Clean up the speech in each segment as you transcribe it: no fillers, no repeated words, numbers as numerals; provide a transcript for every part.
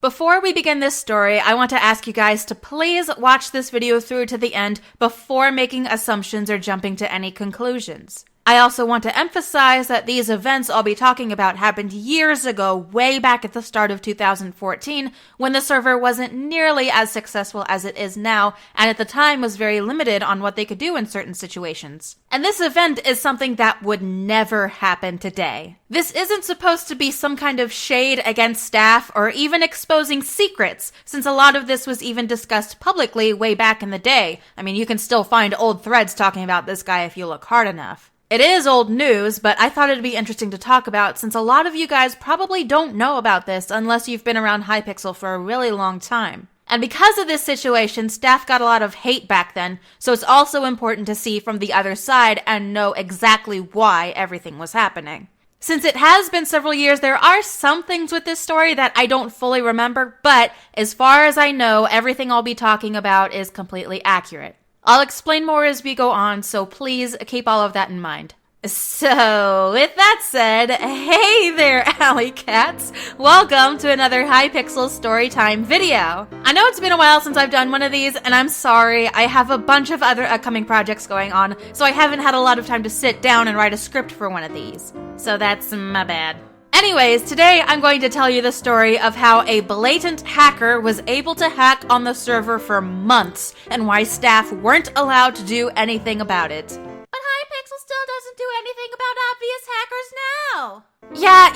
Before we begin this story, I want to ask you guys to please watch this video through to the end before making assumptions or jumping to any conclusions. I also want to emphasize that these events I'll be talking about happened years ago, way back at the start of 2014, when the server wasn't nearly as successful as it is now, and at the time was very limited on what they could do in certain situations. And this event is something that would never happen today. This isn't supposed to be some kind of shade against staff or even exposing secrets, since a lot of this was even discussed publicly way back in the day. I mean, you can still find old threads talking about this guy if you look hard enough. It is old news, but I thought it'd be interesting to talk about since a lot of you guys probably don't know about this unless you've been around Hypixel for a really long time. And because of this situation, staff got a lot of hate back then, so it's also important to see from the other side and know exactly why everything was happening. Since it has been several years, there are some things with this story that I don't fully remember, but as far as I know, everything I'll be talking about is completely accurate. I'll explain more as we go on, so please keep all of that in mind. So, with that said, hey there, alley cats! Welcome to another Hypixel Storytime video. I know it's been a while since I've done one of these, and I'm sorry, I have a bunch of other upcoming projects going on, so I haven't had a lot of time to sit down and write a script for one of these. So that's my bad. Anyways, today I'm going to tell you the story of how a blatant hacker was able to hack on the server for months and why staff weren't allowed to do anything about it. But Hypixel still doesn't do anything about obvious hackers now.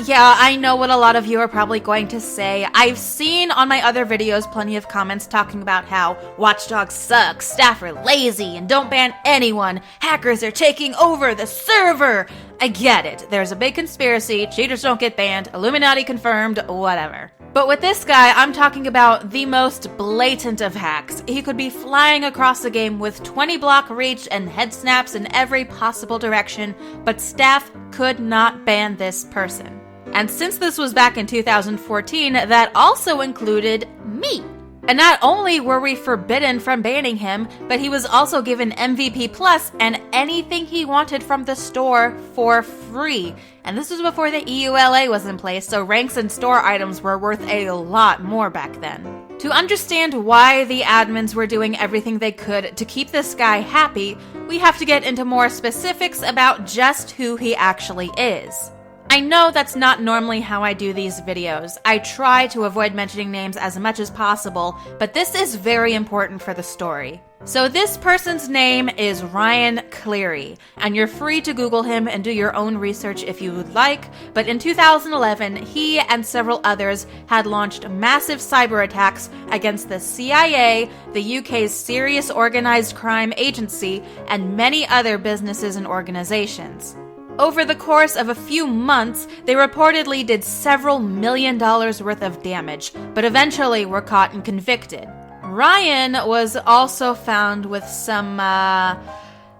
Yeah, I know what a lot of you are probably going to say. I've seen on my other videos plenty of comments talking about how Watchdog sucks, staff are lazy, and don't ban anyone. Hackers are taking over the server. I get it. There's a big conspiracy, cheaters don't get banned, Illuminati confirmed, whatever. But with this guy, I'm talking about the most blatant of hacks. He could be flying across the game with 20 block reach and head snaps in every possible direction, but staff could not ban this person. And since this was back in 2014, that also included me. And not only were we forbidden from banning him, but he was also given MVP Plus and anything he wanted from the store for free. And this was before the EULA was in place, so ranks and store items were worth a lot more back then. To understand why the admins were doing everything they could to keep this guy happy, we have to get into more specifics about just who he actually is. I know that's not normally how I do these videos. I try to avoid mentioning names as much as possible, but this is very important for the story. So this person's name is Ryan Cleary, and you're free to Google him and do your own research if you would like, but in 2011, he and several others had launched massive cyber attacks against the CIA, the UK's Serious Organised Crime Agency, and many other businesses and organizations. Over the course of a few months, they reportedly did several $1 million worth of damage, but eventually were caught and convicted. Ryan was also found with some,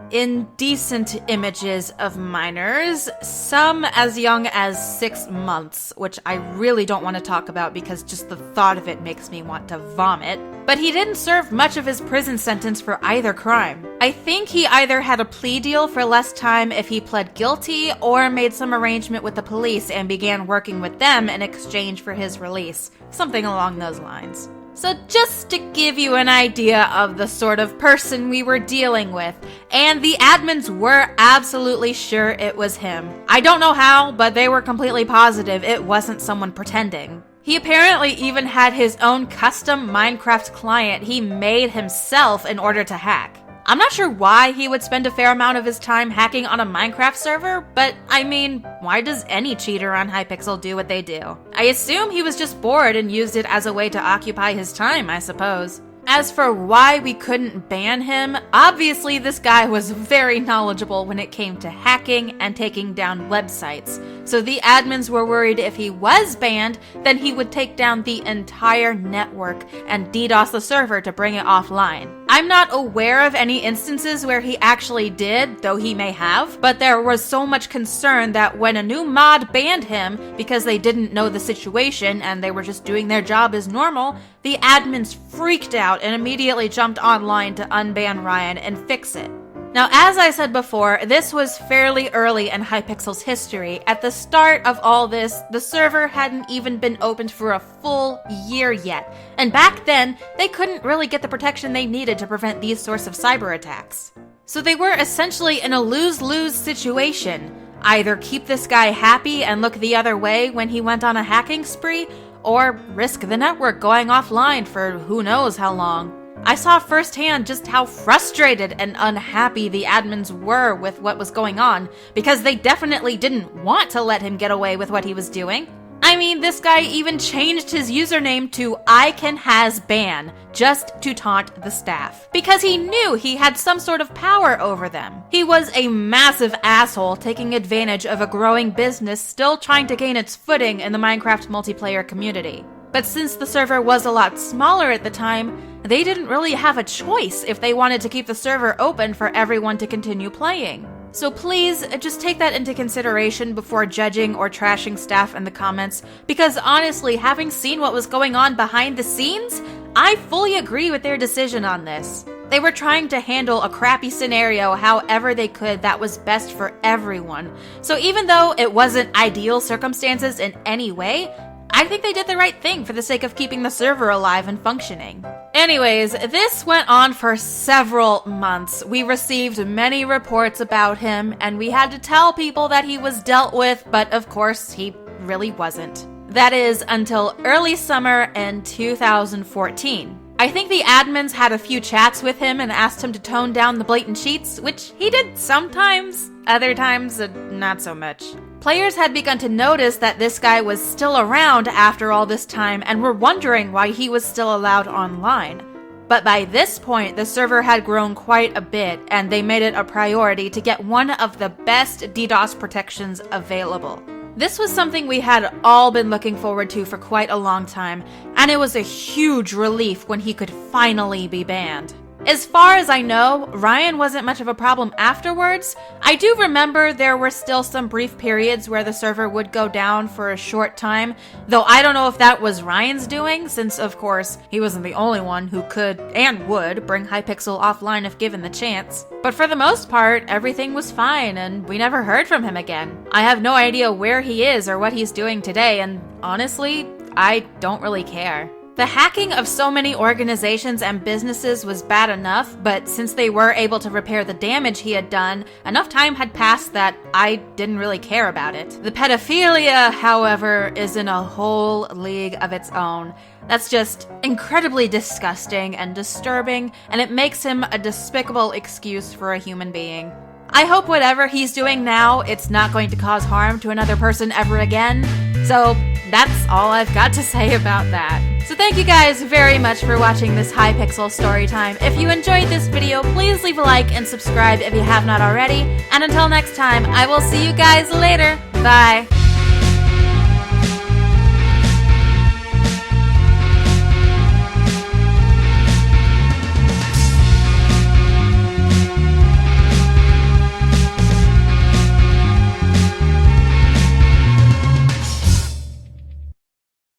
indecent images of minors, some as young as 6 months, which I really don't want to talk about because just the thought of it makes me want to vomit. But he didn't serve much of his prison sentence for either crime. I think he either had a plea deal for less time if he pled guilty or made some arrangement with the police and began working with them in exchange for his release. Something along those lines. So just to give you an idea of the sort of person we were dealing with, and the admins were absolutely sure it was him. I don't know how, but they were completely positive it wasn't someone pretending. He apparently even had his own custom Minecraft client he made himself in order to hack. I'm not sure why he would spend a fair amount of his time hacking on a Minecraft server, but I mean, why does any cheater on Hypixel do what they do? I assume he was just bored and used it as a way to occupy his time, I suppose. As for why we couldn't ban him, obviously this guy was very knowledgeable when it came to hacking and taking down websites. So the admins were worried if he was banned, then he would take down the entire network and DDoS the server to bring it offline. I'm not aware of any instances where he actually did, though he may have, but there was so much concern that when a new mod banned him because they didn't know the situation and they were just doing their job as normal, the admins freaked out and immediately jumped online to unban Ryan and fix it. Now, as I said before, this was fairly early in Hypixel's history. At the start of all this, the server hadn't even been opened for a full year yet, and back then, they couldn't really get the protection they needed to prevent these sorts of cyber attacks. So they were essentially in a lose-lose situation. Either keep this guy happy and look the other way when he went on a hacking spree, or risk the network going offline for who knows how long. I saw firsthand just how frustrated and unhappy the admins were with what was going on, because they definitely didn't want to let him get away with what he was doing. I mean, this guy even changed his username to ICanHasBan just to taunt the staff, because he knew he had some sort of power over them. He was a massive asshole taking advantage of a growing business still trying to gain its footing in the Minecraft multiplayer community. But since the server was a lot smaller at the time, they didn't really have a choice if they wanted to keep the server open for everyone to continue playing. So please, just take that into consideration before judging or trashing staff in the comments, because honestly, having seen what was going on behind the scenes, I fully agree with their decision on this. They were trying to handle a crappy scenario however they could that was best for everyone. So even though it wasn't ideal circumstances in any way, I think they did the right thing for the sake of keeping the server alive and functioning. Anyways, this went on for several months. We received many reports about him, and we had to tell people that he was dealt with, but of course, he really wasn't. That is, until early summer in 2014. I think the admins had a few chats with him and asked him to tone down the blatant cheats, which he did sometimes, other times not so much. Players had begun to notice that this guy was still around after all this time and were wondering why he was still allowed online. But by this point, the server had grown quite a bit, and they made it a priority to get one of the best DDoS protections available. This was something we had all been looking forward to for quite a long time, and it was a huge relief when he could finally be banned. As far as I know, Ryan wasn't much of a problem afterwards. I do remember there were still some brief periods where the server would go down for a short time, though I don't know if that was Ryan's doing, since of course he wasn't the only one who could and would bring Hypixel offline if given the chance. But for the most part, everything was fine and we never heard from him again. I have no idea where he is or what he's doing today, and honestly, I don't really care. The hacking of so many organizations and businesses was bad enough, but since they were able to repair the damage he had done, enough time had passed that I didn't really care about it. The pedophilia, however, is in a whole league of its own. That's just incredibly disgusting and disturbing, and it makes him a despicable excuse for a human being. I hope whatever he's doing now, it's not going to cause harm to another person ever again. So that's all I've got to say about that. So thank you guys very much for watching this Hypixel story time. If you enjoyed this video, please leave a like and subscribe if you have not already. And until next time, I will see you guys later. Bye.